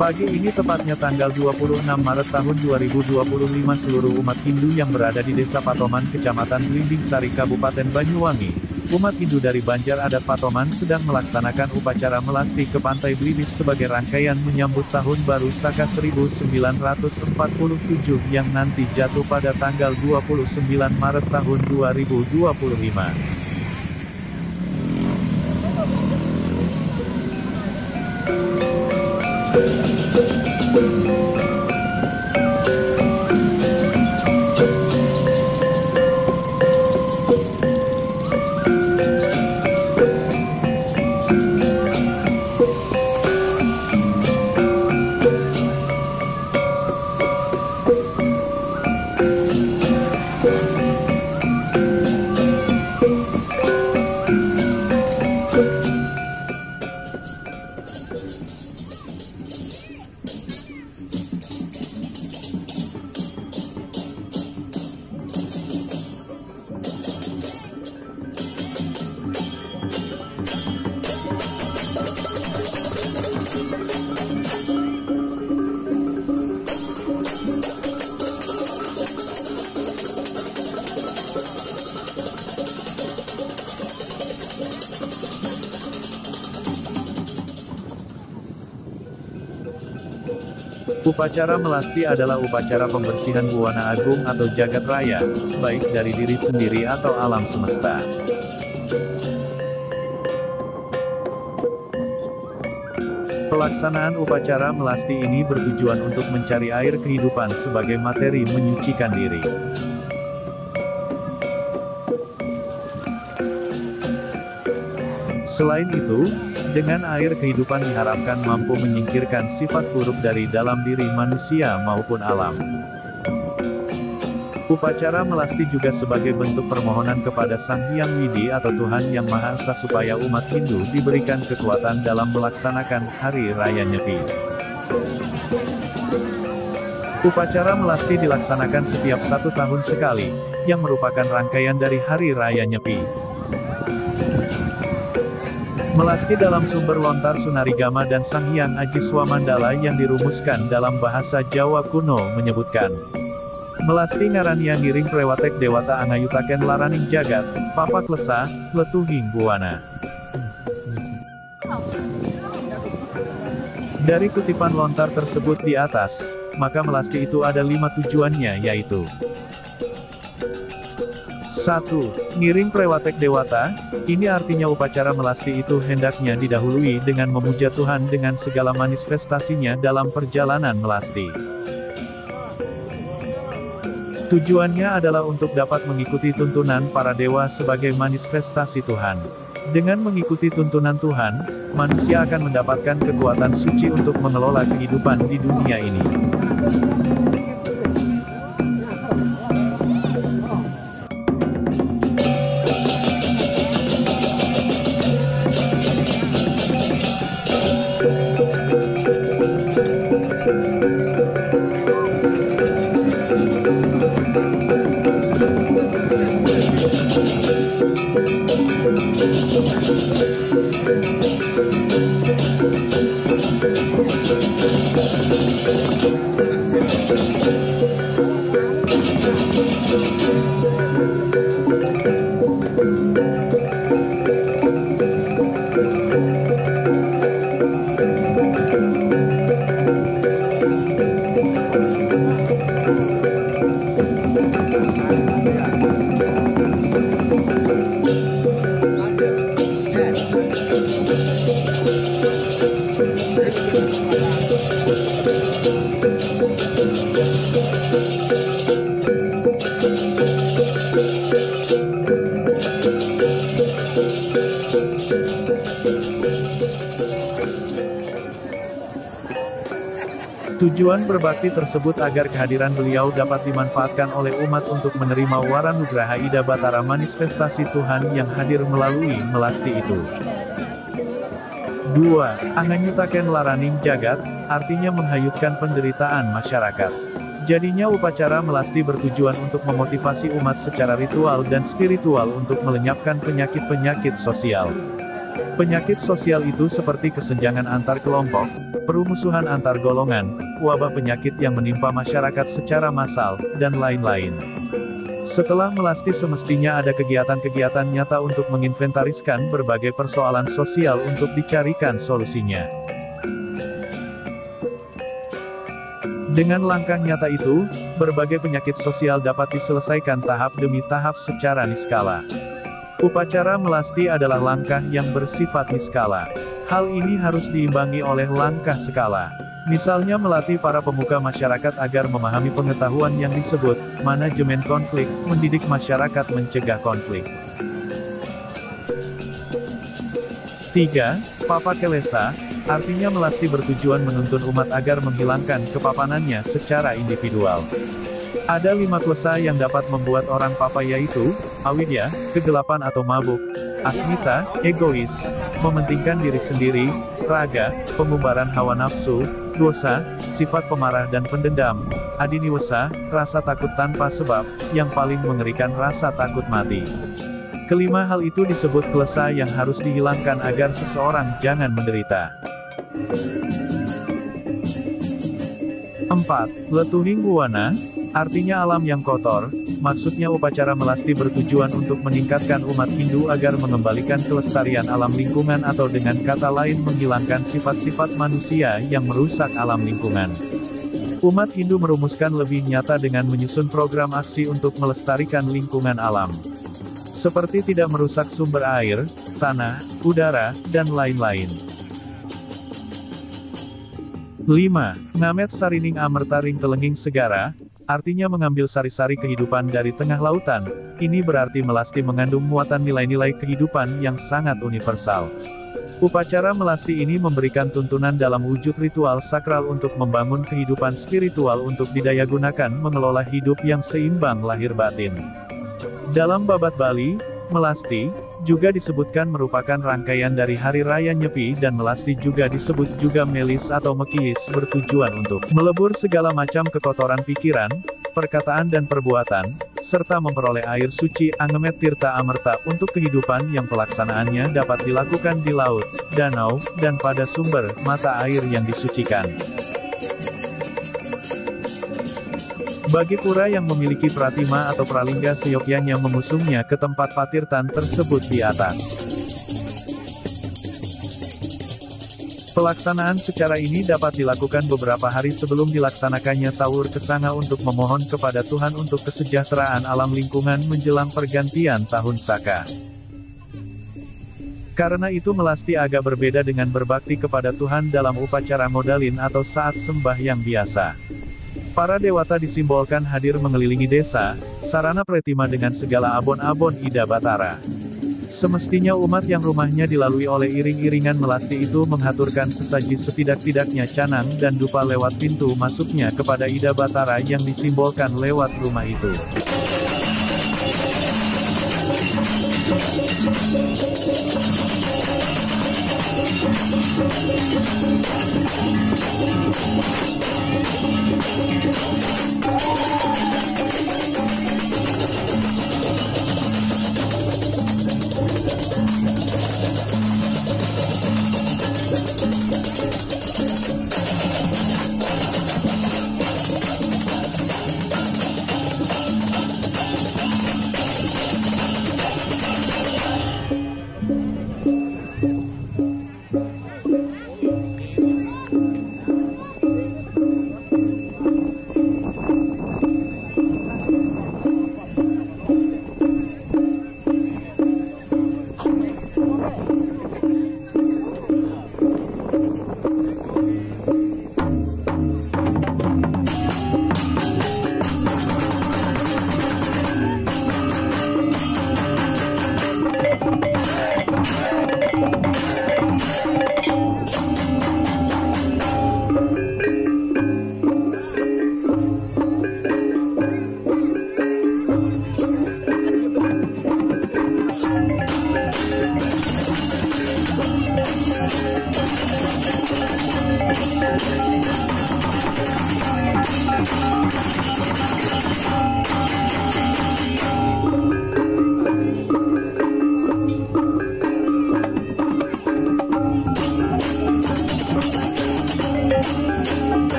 Pagi ini tepatnya tanggal 26 Maret tahun 2025 seluruh umat Hindu yang berada di Desa Patoman Kecamatan Blimbing Sari Kabupaten Banyuwangi, umat Hindu dari Banjar Adat Patoman sedang melaksanakan upacara melasti ke Pantai Blimbing sebagai rangkaian menyambut Tahun Baru Saka 1947 yang nanti jatuh pada tanggal 29 Maret tahun 2025. Upacara melasti adalah upacara pembersihan buana agung atau jagat raya, baik dari diri sendiri atau alam semesta. Pelaksanaan upacara melasti ini bertujuan untuk mencari air kehidupan sebagai materi menyucikan diri. Selain itu, dengan air kehidupan diharapkan mampu menyingkirkan sifat buruk dari dalam diri manusia maupun alam. Upacara melasti juga sebagai bentuk permohonan kepada Sang Hyang Widi atau Tuhan Yang Maha Esa supaya umat Hindu diberikan kekuatan dalam melaksanakan Hari Raya Nyepi. Upacara melasti dilaksanakan setiap 1 tahun sekali, yang merupakan rangkaian dari Hari Raya Nyepi. Melasti dalam sumber lontar Sunarigama dan Sang Hyang Aji Swamandala yang dirumuskan dalam bahasa Jawa kuno menyebutkan, melasti ngarania ngiring prewatek dewata angayutaken laraning jagat, papak lesa, letuhing buana. Dari kutipan lontar tersebut di atas, maka melasti itu ada 5 tujuannya yaitu 1. Ngiring prewatek dewata, ini artinya upacara melasti itu hendaknya didahului dengan memuja Tuhan dengan segala manifestasinya dalam perjalanan melasti. Tujuannya adalah untuk dapat mengikuti tuntunan para dewa sebagai manifestasi Tuhan. Dengan mengikuti tuntunan Tuhan, manusia akan mendapatkan kekuatan suci untuk mengelola kehidupan di dunia ini. Tujuan berbakti tersebut agar kehadiran beliau dapat dimanfaatkan oleh umat untuk menerima waranugraha Ida Batara manifestasi Tuhan yang hadir melalui melasti itu. 2. Anganyutaken laraning jagat, artinya menghayutkan penderitaan masyarakat. Jadinya upacara melasti bertujuan untuk memotivasi umat secara ritual dan spiritual untuk melenyapkan penyakit-penyakit sosial. Penyakit sosial itu seperti kesenjangan antar kelompok, permusuhan antar golongan, wabah penyakit yang menimpa masyarakat secara massal, dan lain-lain. Setelah melasti semestinya ada kegiatan-kegiatan nyata untuk menginventariskan berbagai persoalan sosial untuk dicarikan solusinya. Dengan langkah nyata itu, berbagai penyakit sosial dapat diselesaikan tahap demi tahap secara niskala. Upacara melasti adalah langkah yang bersifat niskala. Hal ini harus diimbangi oleh langkah skala. Misalnya melatih para pemuka masyarakat agar memahami pengetahuan yang disebut manajemen konflik, mendidik masyarakat mencegah konflik. 3. Papa Kelesa, artinya melasti bertujuan menuntun umat agar menghilangkan kepapanannya secara individual. Ada 5 klesa yang dapat membuat orang papa, yaitu awidya, kegelapan atau mabuk; asmita, egois, mementingkan diri sendiri; raga, pembubaran hawa nafsu; dosa, sifat pemarah dan pendendam; adiniwasa, rasa takut tanpa sebab; yang paling mengerikan rasa takut mati. Kelima hal itu disebut klesa yang harus dihilangkan agar seseorang jangan menderita. 4. Letuhing Buwana, artinya alam yang kotor. Maksudnya upacara melasti bertujuan untuk meningkatkan umat Hindu agar mengembalikan kelestarian alam lingkungan, atau dengan kata lain menghilangkan sifat-sifat manusia yang merusak alam lingkungan. Umat Hindu merumuskan lebih nyata dengan menyusun program aksi untuk melestarikan lingkungan alam. Seperti tidak merusak sumber air, tanah, udara, dan lain-lain. 5. Ngamet Sarining Amerta Ring Telenging Segara, artinya mengambil sari-sari kehidupan dari tengah lautan. Ini berarti melasti mengandung muatan nilai-nilai kehidupan yang sangat universal. Upacara melasti ini memberikan tuntunan dalam wujud ritual sakral untuk membangun kehidupan spiritual untuk didayagunakan mengelola hidup yang seimbang lahir batin. Dalam babat Bali, melasti juga disebutkan merupakan rangkaian dari Hari Raya Nyepi, dan melasti juga disebut juga melis atau mekihis, bertujuan untuk melebur segala macam kekotoran pikiran, perkataan dan perbuatan, serta memperoleh air suci Angemet Tirta Amerta untuk kehidupan yang pelaksanaannya dapat dilakukan di laut, danau, dan pada sumber mata air yang disucikan. Bagi pura yang memiliki pratima atau pralingga seyogyanya mengusungnya ke tempat patirtan tersebut di atas. Pelaksanaan secara ini dapat dilakukan beberapa hari sebelum dilaksanakannya Tawur Kesanga untuk memohon kepada Tuhan untuk kesejahteraan alam lingkungan menjelang pergantian tahun Saka. Karena itu melasti agak berbeda dengan berbakti kepada Tuhan dalam upacara modalin atau saat sembahyang biasa. Para dewata disimbolkan hadir mengelilingi desa, sarana pretima dengan segala abon-abon Ida Batara. Semestinya umat yang rumahnya dilalui oleh iring-iringan melasti itu menghaturkan sesaji setidak-tidaknya canang dan dupa lewat pintu masuknya kepada Ida Batara yang disimbolkan lewat rumah itu.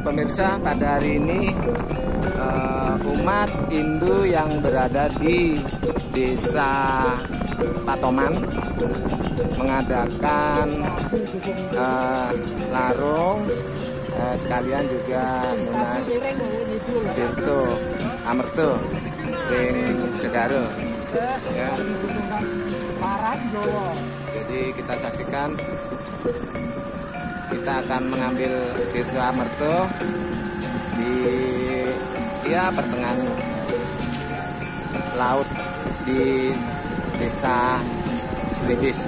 Pemirsa, pada hari ini umat Hindu yang berada di Desa Patoman mengadakan larung, sekalian juga lunas Tirto Amerto ring Segaro ya. Jadi kita saksikan, kita akan mengambil Tirto Amerto di pertengahan laut di Desa Lidis.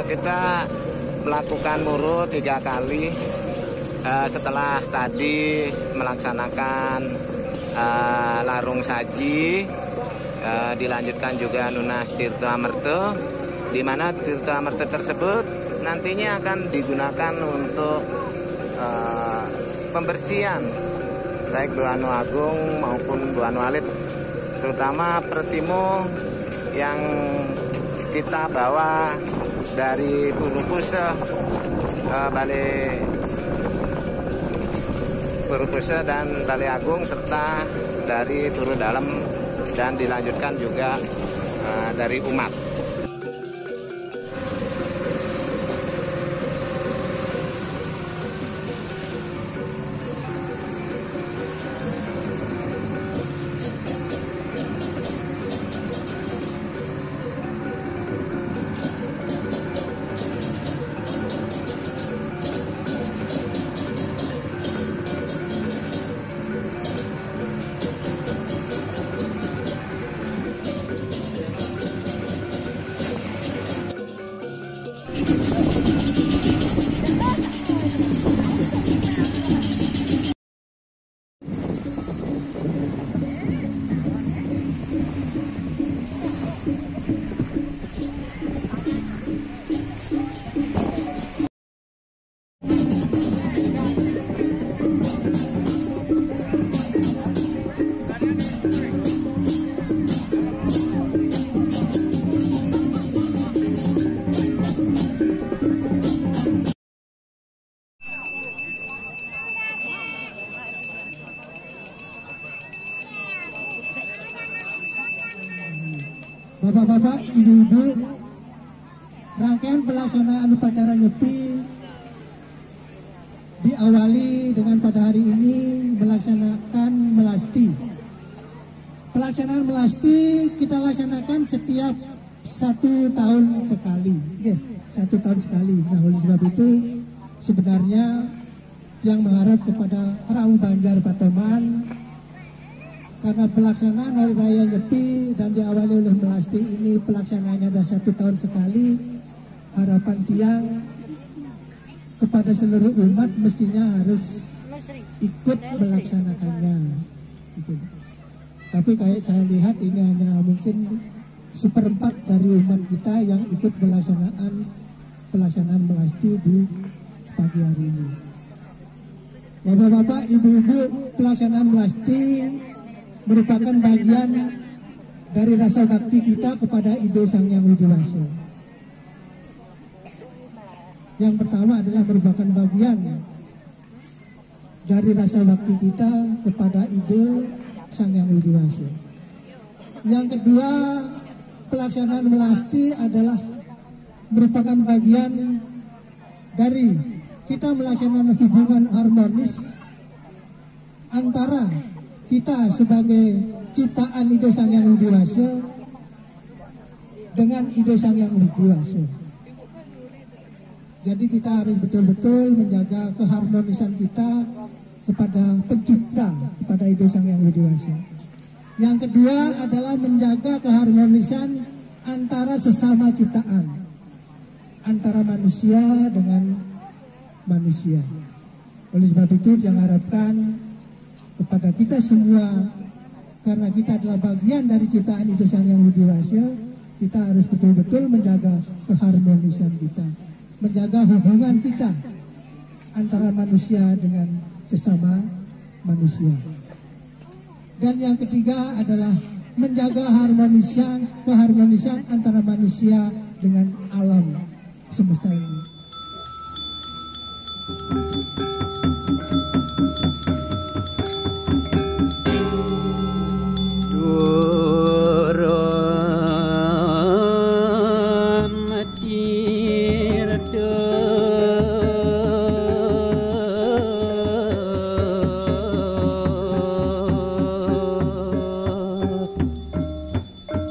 Kita melakukan muru 3 kali setelah tadi melaksanakan larung saji, dilanjutkan juga lunas Tirto Amerto, di mana Tirto Amerto tersebut nantinya akan digunakan untuk pembersihan baik Duano Agung maupun Duano Alit, terutama Pertimo yang kita bawa dari Purupuse, Purupuse dan Balai Agung, serta dari Turu Dalam, dan dilanjutkan juga dari umat. Bapak-bapak, ibu-ibu, rangkaian pelaksanaan upacara Nyepi diawali dengan pada hari ini melaksanakan melasti. Pelaksanaan melasti kita laksanakan setiap 1 tahun sekali. 1 tahun sekali. Nah, oleh sebab itu sebenarnya yang mengharap kepada Kerawu Banjar Patoman, karena pelaksanaan Hari Raya Nyepi dan diawali oleh melasti ini pelaksanaannya ada 1 tahun sekali, harapan tiang kepada seluruh umat mestinya harus ikut melaksanakannya. Gitu. Tapi kayak saya lihat ini hanya mungkin 1/4 dari umat kita yang ikut pelaksanaan melasti di pagi hari ini. Bapak-bapak, ibu-ibu, pelaksanaan melasti merupakan bagian dari rasa bakti kita kepada Ido Sang Hyang Widiwasa. Yang pertama adalah merupakan bagian dari rasa bakti kita kepada Ido Sang Hyang Widiwasa. Yang kedua, pelaksanaan melasti adalah merupakan bagian dari kita melaksanakan hubungan harmonis antara kita sebagai ciptaan Ido Sang Hyang Widiwasa dengan Ido Sang Hyang Widiwasa. Jadi kita harus betul-betul menjaga keharmonisan kita kepada pencipta, kepada Ido Sang Hyang Widiwasa. Yang kedua adalah menjaga keharmonisan antara sesama ciptaan, antara manusia dengan manusia. Oleh sebab itu yang harapkan kepada kita semua, karena kita adalah bagian dari ciptaan Ido Sang Hyang Widiwasa, kita harus betul-betul menjaga keharmonisan kita, menjaga hubungan kita antara manusia dengan sesama manusia. Dan yang ketiga adalah menjaga keharmonisan antara manusia dengan alam semesta ini.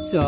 Sa